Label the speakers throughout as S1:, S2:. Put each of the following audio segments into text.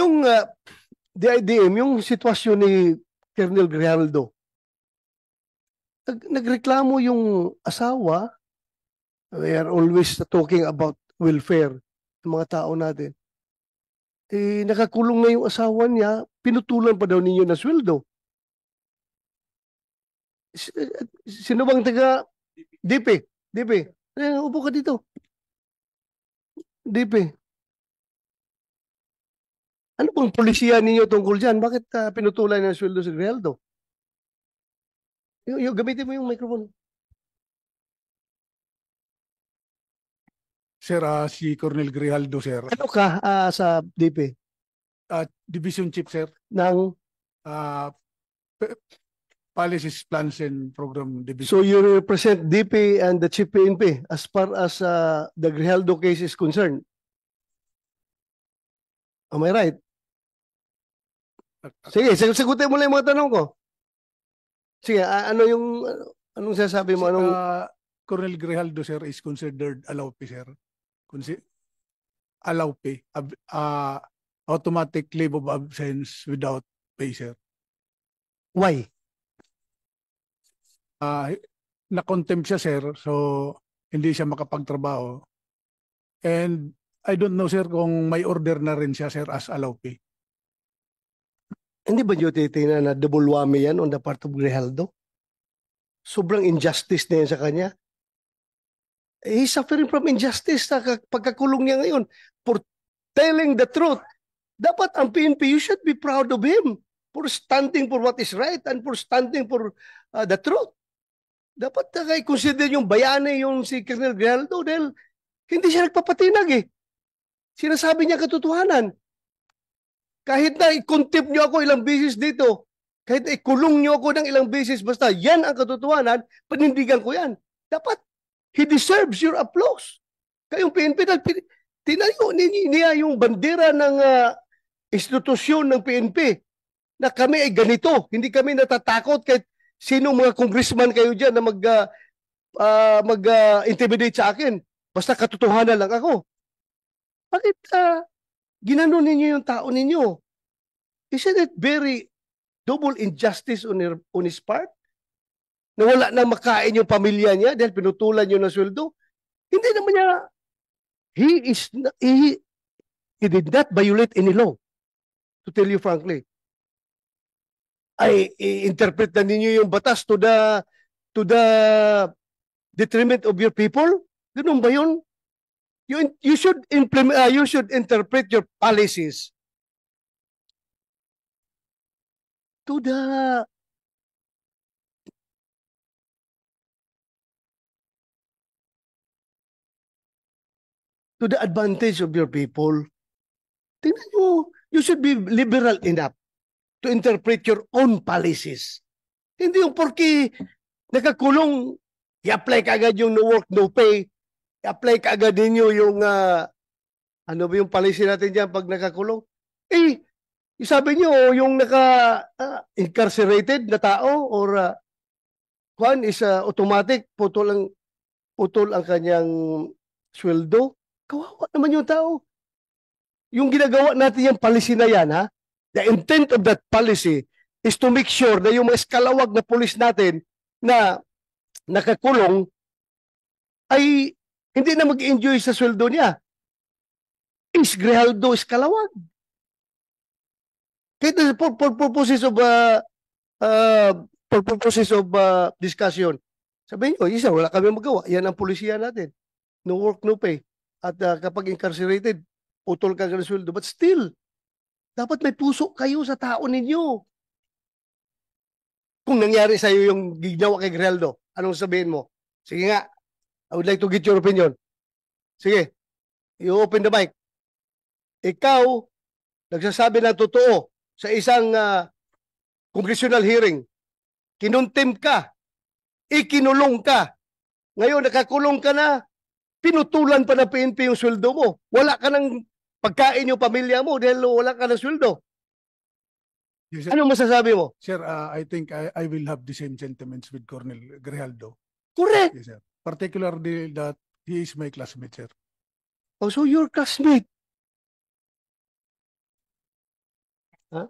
S1: Yung DIDM, yung sitwasyon ni Colonel Grijaldo, nagreklamo yung asawa. We are always talking about welfare ng mga tao natin. Eh, nakakulong na yung asawa niya, pinutulan pa daw ninyo na sweldo. Sino bang taga DP? DP. Upo ka dito. DP. Ano bang polisiya ninyo tungkol dyan? Bakit pinutulan ng sweldo si Grijaldo? Gamitin mo yung microphone.
S2: Sir, si Colonel Grijaldo, sir.
S1: Ano ka sa DP?
S2: Division Chief, sir.
S1: Ng?
S2: Policies, Plans, and Program Division.
S1: So you represent DP and the Chief PNP as far as the Grijaldo case is concerned? Am I right? Sige, sagutin mo lang yung mga tanong ko. Sige, anong sasabi mo?
S2: Colonel Grijaldo, sir, is considered allowpay, sir. Allowpay. Automatic leave of absence without pay, sir.
S1: Why?
S2: Na-contempt siya, sir. So, hindi siya makapagtrabaho. And I don't know, sir, kung may order na rin siya, sir, as allowpay.
S1: Hindi ba nyo titingnan na double whammy yan on the part of Grijaldo? Sobrang injustice na yan sa kanya. He's suffering from injustice sa pagkakulong niya ngayon for telling the truth. Dapat ang PNP, you should be proud of him for standing for what is right and for standing for the truth. Dapat consider yung bayani yung si Colonel Grijaldo dahil hindi siya nagpapatinag eh. Sinasabi niya katotohanan. Kahit na i-contempt niyo ako ilang beses dito, kahit na ikulong niyo ako ng ilang beses, basta yan ang katotohanan, panindigan ko yan. Dapat, he deserves your applause. Kayong PNP, tinayo niya yung bandera ng institusyon ng PNP na kami ay ganito. Hindi kami natatakot kahit sino mga congressman kayo dyan na mag-intimidate sa akin. Basta katotohanan lang ako. Bakit ginanon ninyo yung tao ninyo? Isn't it very double injustice on his part? Na wala nang makain yung pamilya niya dahil pinutulan niyo ng sweldo? Hindi naman niya, he did not violate any law. To tell you frankly. Ay, interpret na ninyo yung batas to the detriment of your people? Ganun ba yun? You should implement, you should interpret your policies to the advantage of your people. Tingnan nyo, you should be liberal enough to interpret your own policies. Hindi yung porki nakakulong, i-apply ka agad yung no work, no pay, i-apply ka agad ninyo yung ano ba yung policy natin dyan pag nakakulong? Eh, sabi nyo, yung incarcerated na tao or one is automatic, putol ang kanyang sweldo. Kawawa naman yung tao. Yung ginagawa natin yung policy na yan, ha? The intent of that policy is to make sure na yung mga eskalawag na pulis natin na nakakulong ay hindi na mag-enjoy sa sweldo niya. Is Grijaldo eskalawag. Kaya for purposes of discussion, sabihin nyo, isa, wala kami magawa. Yan ang polisiya natin. No work, no pay. At kapag incarcerated, putol ka ng sweldo. But still, dapat may puso kayo sa tao ninyo. Kung nangyari sa iyo yung ginawa kay Grijaldo, anong sabihin mo? Sige nga, I would like to get your opinion. Sige, you open the mic. Ikaw, nagsasabi ng totoo sa isang congressional hearing. Kinontempt ka, ikinulong ka. Ngayon, nakakulong ka na, pinutulan pa ng PNP yung sweldo mo. Wala ka ng pagkain yung pamilya mo dahil wala ka ng sweldo.
S2: Yes, sir.
S1: Anong masasabi mo?
S2: Sir, I think I will have the same sentiments with Colonel Grijaldo.
S1: Correct.
S2: Yes, sir. Particularly that he is my classmate, sir.
S1: Oh, so your classmate. Ha?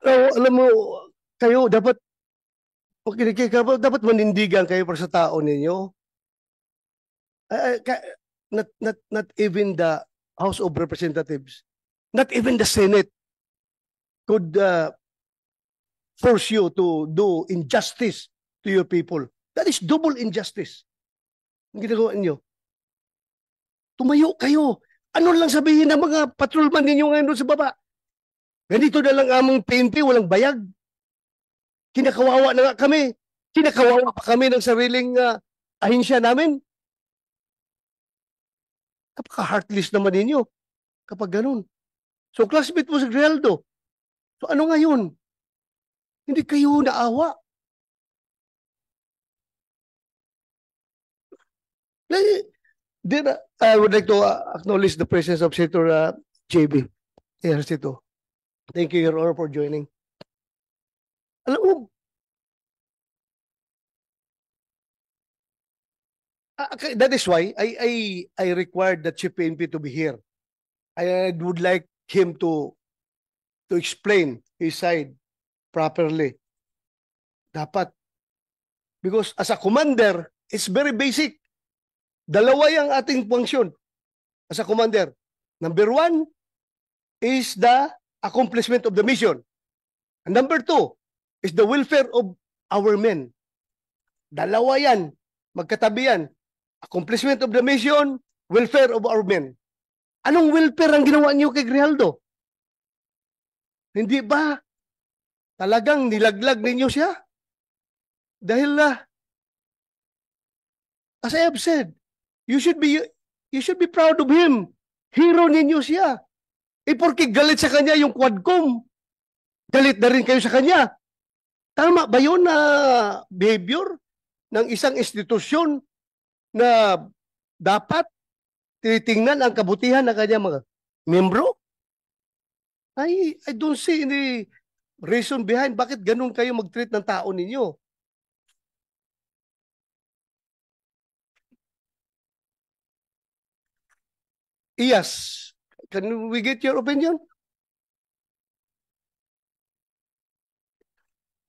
S1: Alam mo, kayo dapat, dapat manindigan kayo para sa tao ninyo. Not even the House of Representatives, not even the Senate could force you to do injustice to your people. That is double injustice. Ang ginagawa niyo. Tumayo kayo. Ano lang sabihin ng mga patrolman ninyo ngayon doon sa baba? Ganito na lang among PNP, walang bayag. Kinakawawa na nga kami. Kinakawawa pa kami ng sariling ahensya namin. Kapaka-heartless naman ninyo kapag ganun. So, classmate mo si Grijaldo. So, ano ngayon? Hindi kayo naawa. Then, I would like to acknowledge the presence of Senator JB. Yes, ito. Thank you, Your Honor, for joining. Alam mo, that is why I required the Chief PNP to be here. I would like him to explain his side properly. Dapat. Because as a commander, it's very basic. Dalawa yung ating function as a commander. Number one is the accomplishment of the mission. And number two is the welfare of our men. Dalawa yan. Magkatabi yan. Accomplishment of the mission, welfare of our men. Anong welfare ang ginawa niyo kay Grijaldo? Hindi ba talagang nilaglag ninyo siya? Dahil as I have said, you should be proud of him. Hero ninyo siya. Porque galit sa kanya yung Quadcom. Galit na rin kayo sa kanya. Tama ba yun na behavior ng isang institusyon na dapat tinitingnan ang kabutihan ng kanya mga membro? I don't see any reason behind bakit ganun kayo mag-treat ng tao ninyo. Yes. Can we get your opinion?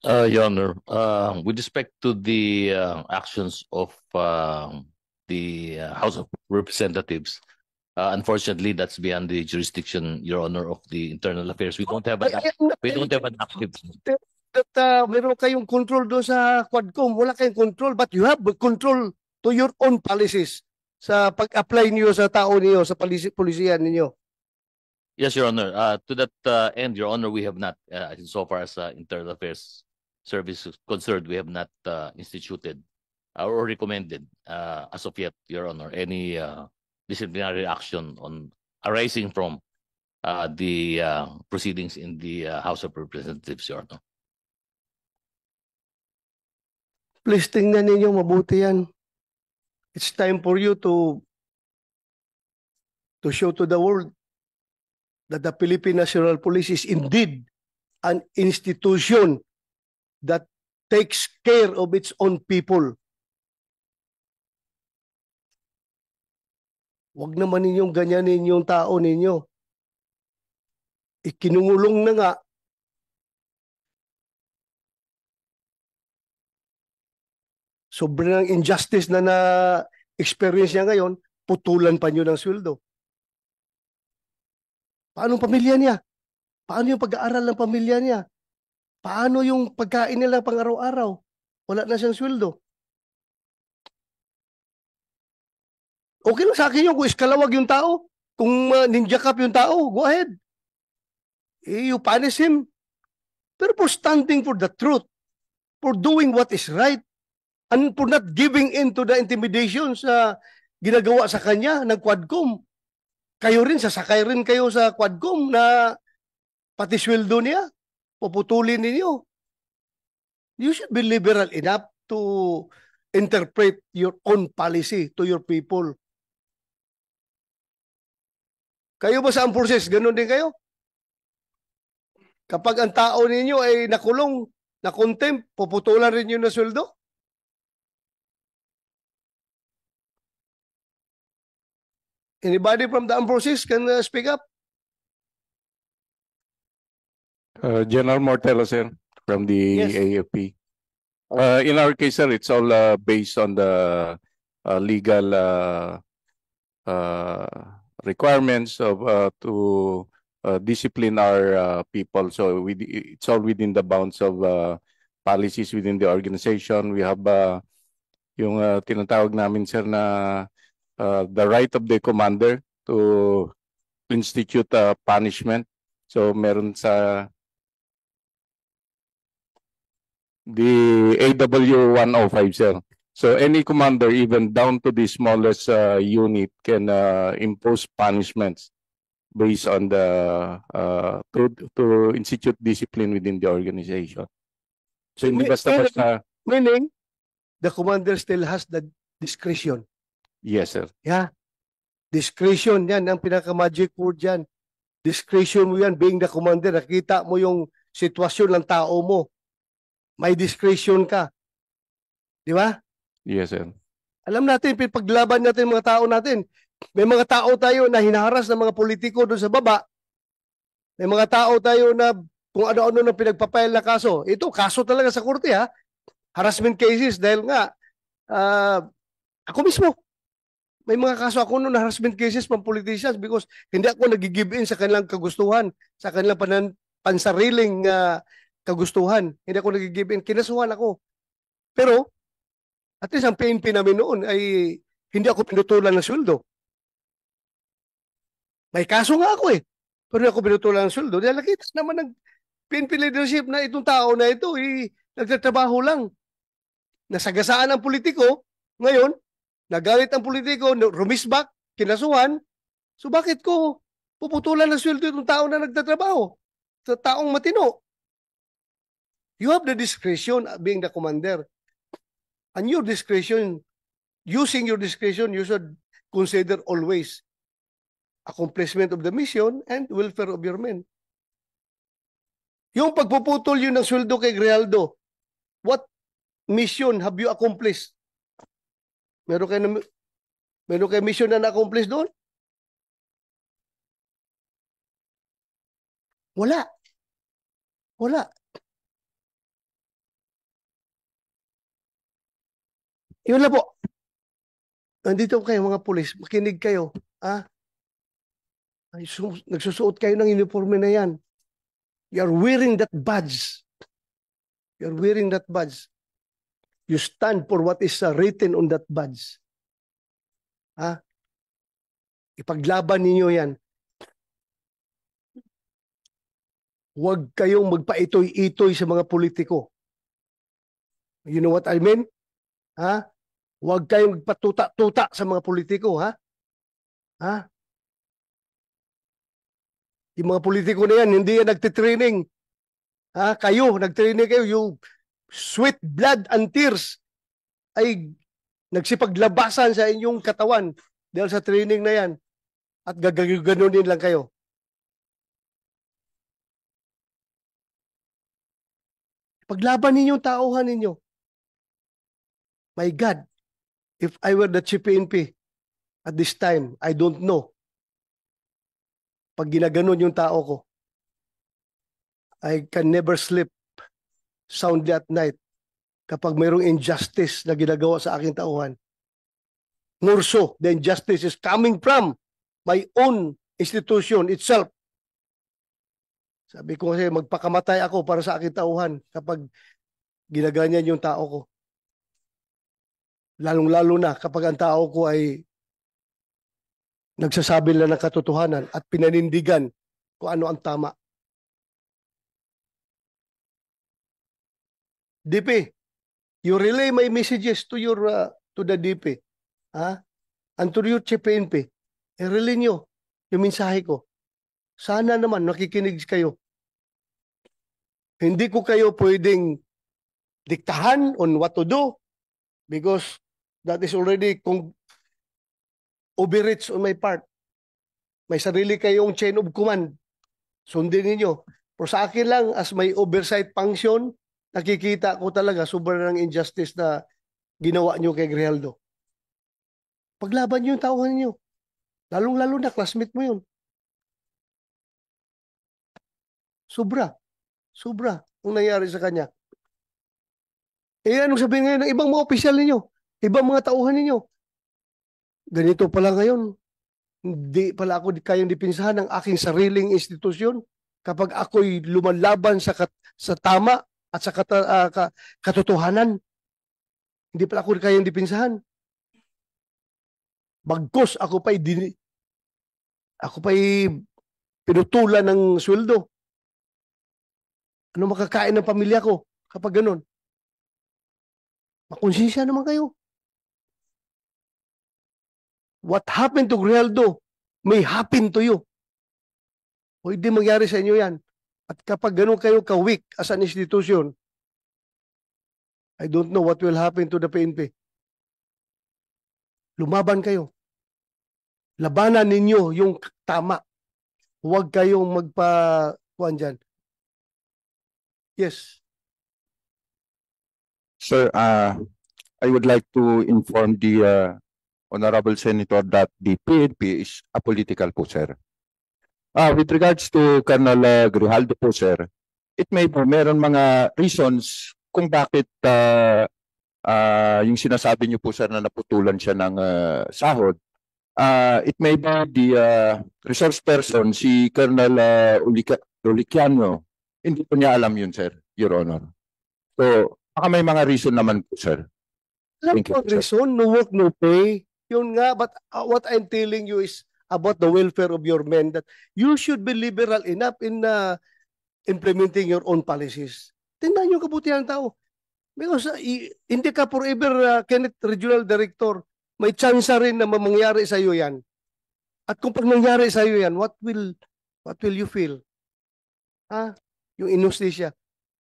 S3: Your Honor, with respect to the actions of the House of Representatives, unfortunately, that's beyond the jurisdiction, Your Honor, of the Internal Affairs. We don't have an active.
S1: That meron kayong control doon sa Quadcom. Wala kayong control, but you have control to your own policies sa pag-apply niyo sa tao niyo, sa polisiyan ninyo.
S3: Yes, Your Honor. To that end, Your Honor, we have not, so far as Internal Affairs Service is concerned, we have not instituted or recommended as of yet, Your Honor, any disciplinary action on arising from the proceedings in the House of Representatives, Your Honor.
S1: Please tingnan ninyo mabuti yan. It's time for you to show to the world that the Philippine National Police is indeed an institution that takes care of its own people. Huwag naman ninyong ganyanin yung tao ninyo. Ikinungulong na nga. Sobrang injustice na experience niya ngayon, putulan pa niyo ng sweldo. Paano ang pamilya niya? Paano yung pag-aaral ng pamilya niya? Paano yung pagkain nila pang araw-araw? Wala na siyang sweldo. Okay lang sa akin yung kung iskalawag yung tao, kung ninja cup yung tao, go ahead. You punish him. Pero for standing for the truth, for doing what is right, and for not giving in to the intimidation sa ginagawa sa kanya ng Quadcom, kayo rin, sasakay rin kayo sa Quadcom na pati sweldo niya, puputulin ninyo. You should be liberal enough to interpret your own policy to your people. Kayo ba sa armed forces? Ganun din kayo? Kapag ang tao ninyo ay nakulong, na contempt, puputulan rin yun na sweldo? Anybody from the armed forces can speak up?
S4: General Mortelo, sir, from the
S1: Yes.
S4: AFP. In our case, sir, it's all based on the legal requirements of to discipline our people. So it's all within the bounds of policies within the organization. We have yung tinatawag namin, sir, na the right of the commander to institute punishment. So meron sa the AW 105, sir. So any commander, even down to the smallest unit, can impose punishments based on the to institute discipline within the organization. So hindi basta-basta.
S1: Meaning, the commander still has the discretion.
S4: Yes, sir.
S1: Yeah. Discretion, yan ang pinaka-magic word yan. Discretion mo yan, being the commander, nakita mo yung sitwasyon ng tao mo. May discretion ka. Di ba?
S4: Yes, sir.
S1: Alam natin, paglaban natin mga tao natin. May mga tao tayo na hinaharas ng mga politiko doon sa baba. May mga tao tayo na kung ano-ano na pinagpapail na kaso. Ito, kaso talaga sa korte, ha? Harassment cases dahil nga ako mismo may mga kaso ako noon na harassment cases from politicians because hindi ako nag-give in sa kanilang kagustuhan, sa kanilang pansariling kagustuhan. Hindi ako nag-give in, kinasuhan ako. Pero at least ang PNP namin noon ay hindi ako pinutulan ng sweldo. May kaso nga ako eh. Pero hindi ako pinutulan ng sweldo. Dahil nakita naman ng PNP leadership na itong tao na ito nagtatrabaho lang. Nasagasaan ang politiko, ngayon, nagalit ang politiko, rumisbak, kinasuhan. So bakit ko puputulan ng sweldo itong tao na nagtatrabaho? Sa taong matino. You have the discretion being the commander. And your discretion, using your discretion, you should consider always accomplishment of the mission and welfare of your men. Yung pagpuputol yun ng sweldo kay Grijaldo, what mission have you accomplished? Meron kayo mission na na-accomplish doon? Wala. Wala. Yun lang po. Nandito kayo mga pulis, makinig kayo. Nagsusuot kayo ng uniforme na yan. You're wearing that badge. You're wearing that badge. You stand for what is written on that badge. Ipaglaban ninyo yan. Huwag kayong magpaitoy-itoy sa mga politiko. You know what I mean? Huwag kayong magpatuta-tuta sa mga politiko, Yung mga politiko na yan, hindi yan nagtitraining. Kayo, nagtraining kayo, yung sweat, blood, and tears ay nagsipaglabasan sa inyong katawan dahil sa training na yan. At gaganunin lang kayo. Paglaban ninyong tauhan ninyo. My God, if I were the Chief PNP at this time, I don't know. Pag ginaganon yung tao ko, I can never sleep soundly at night kapag mayroong injustice na ginagawa sa aking tauhan. More so, the injustice is coming from my own institution itself. Sabi ko kasi magpakamatay ako para sa aking tauhan kapag ginaganyan yung tao ko. Lalong-lalo na kapag ang tao ko ay nagsasabi lang ng katotohanan at pinanindigan kung ano ang tama. DP, you relay my messages to the DP. And to your Chief PNP, relay nyo yung mensahe ko. Sana naman nakikinig kayo. Hindi ko kayo pwedeng diktahan on what to do because that is already overreach on my part. May sarili kayong chain of command. Sundin ninyo. Pero sa akin lang, as may oversight function, nakikita ko talaga sobrang injustice na ginawa nyo kay Grijaldo. Paglaban nyo yung tauhan nyo. Lalong-lalo na, classmate mo yun. Sobra. Sobra ang nangyari sa kanya. Eh, anong sabihin ngayon ng ibang mga opisyal ninyo? Ibang mga tauhan ninyo? Ganito pala ngayon. Hindi pala ako kayang dipinsahan ng aking sariling institusyon kapag ako'y lumalaban sa tama at sa katotohanan. Hindi pala ako kayang dipinsahan. Bagkus ako pa'y pinutulan ng sweldo. Ano makakain ng pamilya ko kapag ganun? Makonsensya naman kayo. What happened to Grijaldo may happen to you. Pwede mangyari sa inyo yan. At kapag ganun kayo ka-weak as an institution, I don't know what will happen to the PNP. Lumaban kayo. Labanan ninyo yung tama. Huwag kayong magpa-kuan dyan. Yes.
S5: Sir, I would like to inform the Honorable Senator that the PNP is apolitical po, sir. With regards to Colonel Grijaldo po, sir, it may be meron mga reasons kung bakit yung sinasabi niyo po, sir, na naputulan siya ng sahod. It may be the resource person, si Colonel Uliciano. Hindi po niya alam yun, sir, Your Honor. So, baka may mga reason naman po, sir.
S1: Alam
S5: Thank you,
S1: ko,
S5: sir.
S1: reason, no work, no pay. Yun nga, but what I'm telling you is about the welfare of your men, that you should be liberal enough in implementing your own policies. Tingnan yung kabutihan ng tao. Because hindi ka forever, Kenneth, Regional Director, may chance rin na mangyari sa iyo yan. At kung pag nangyari sa iyo yan, what will you feel? Yung inostisya.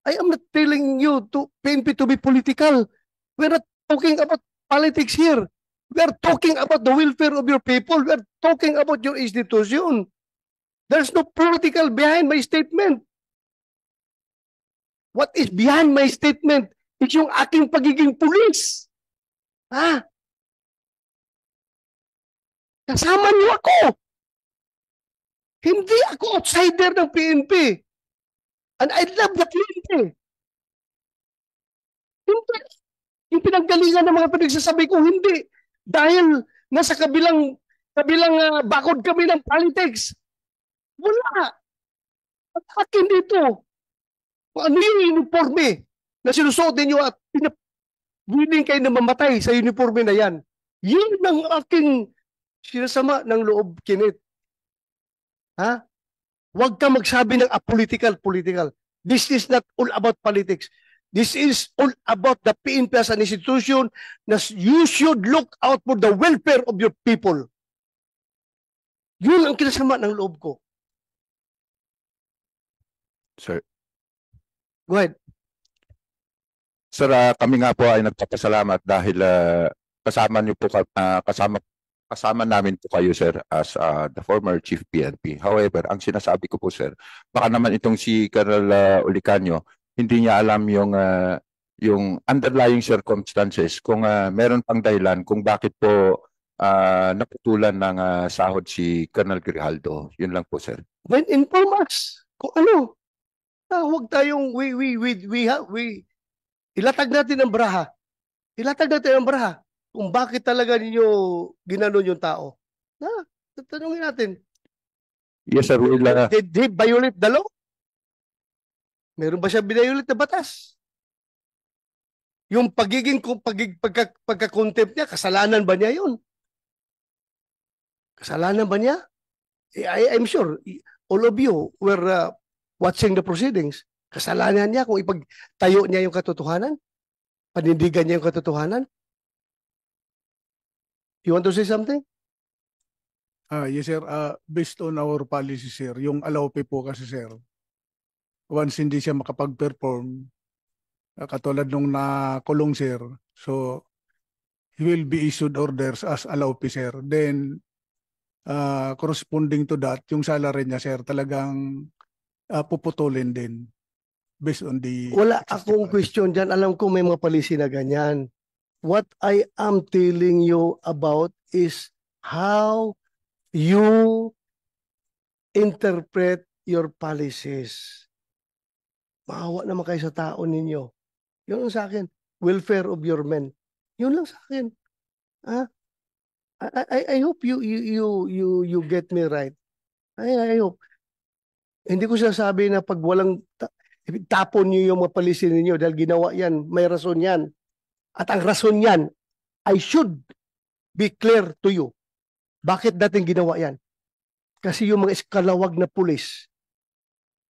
S1: I am not telling you to PNP to be political. We're not talking about politics here. We are talking about the welfare of your people. We are talking about your institution. There's no political behind my statement. What is behind my statement is yung aking pagiging pulis. Kasama niyo ako. Hindi ako outsider ng PNP. And I love the PNP. Hindi. Yung pinanggalingan ng mga pinagsasabi ko, hindi. Dahil nasa kabilang bakod kami ng politics. Wala. At akin dito. Ano yung uniforme na sinusuot ninyo at willing kayo na mamatay sa uniforme na yan? Yun ang aking sinasama ng loob, Kenneth. Huwag ka magsabi ng apolitical. This is not all about politics. This is all about the PNP as an institution na you should look out for the welfare of your people. Yun ang kinasama ng loob ko.
S5: Sir.
S1: Go ahead.
S5: Sir, kami nga po ay nagpapasalamat dahil kasama niyo po kasama namin po kayo, sir, as the former chief PNP. However, ang sinasabi ko po, sir, baka naman itong si Colonel Uliciano, hindi niya alam yung underlying circumstances kung meron pang dahilan kung bakit po naputulan ng sahod si Colonel Grijaldo. Yun lang po, sir.
S1: When inform us kung ano. Huwag tayong ilatag natin ang baraha. Ilatag natin ang baraha kung bakit talaga ninyo ginanon yung tao. Tatanungin natin.
S5: Yes, sir.
S1: Did he violate the law? Meron ba siya binayulit na batas? Yung pagka-contempt niya, kasalanan ba niya yun? Kasalanan ba niya? I'm sure all of you were watching the proceedings. Kasalanan niya kung ipagtayo niya yung katotohanan? Panindigan niya yung katotohanan? You want to say something?
S2: Yes, sir. Based on our policy, sir, yung allowpay po kasi, sir, once hindi siya makapag-perform, katulad nung nakulong, sir, so he will be issued orders as allowpay, sir. Then, corresponding to that, yung salary niya, sir, talagang puputulin din. based on the
S1: Wala
S2: existing
S1: akong
S2: policy.
S1: question dyan. Alam ko may mga policy na ganyan. What I am telling you about is how you interpret your policies. Maawa naman kayo sa tao ninyo. Yun lang sa akin. Welfare of your men. Yun lang sa akin. Ha? I hope you get me right. I hope. Hindi ko sinasabi na pag walang tapon niyo yung mga policy ninyo dahil ginawa yan, may rason yan. At ang rason yan, I should be clear to you. Bakit dating ginawa yan? Kasi yung mga eskalawag na pulis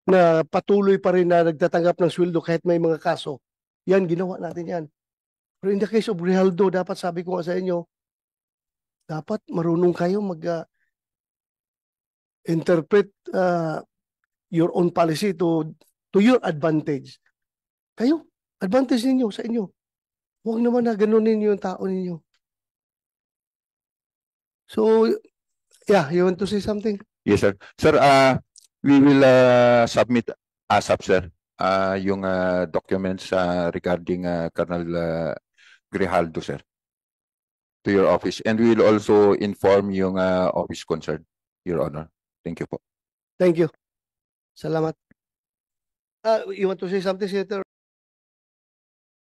S1: na patuloy pa rin na nagtatanggap ng sweldo kahit may mga kaso, yan, ginawa natin yan. Pero in the case of Rijaldo, dapat sabi ko nga sa inyo, dapat marunong kayo mag-interpret your own policy to your advantage. Kayo, advantage ninyo sa inyo. Huwag naman na ganunin yung tao ninyo. So, yeah, you want to say something?
S5: Yes, sir. Sir, we will submit ASAP, sir, yung documents regarding Colonel Grijaldo, sir, to your office. And we will also inform yung office concerned, Your Honor. Thank you po.
S1: Thank you. Salamat. You want to say something, Senator?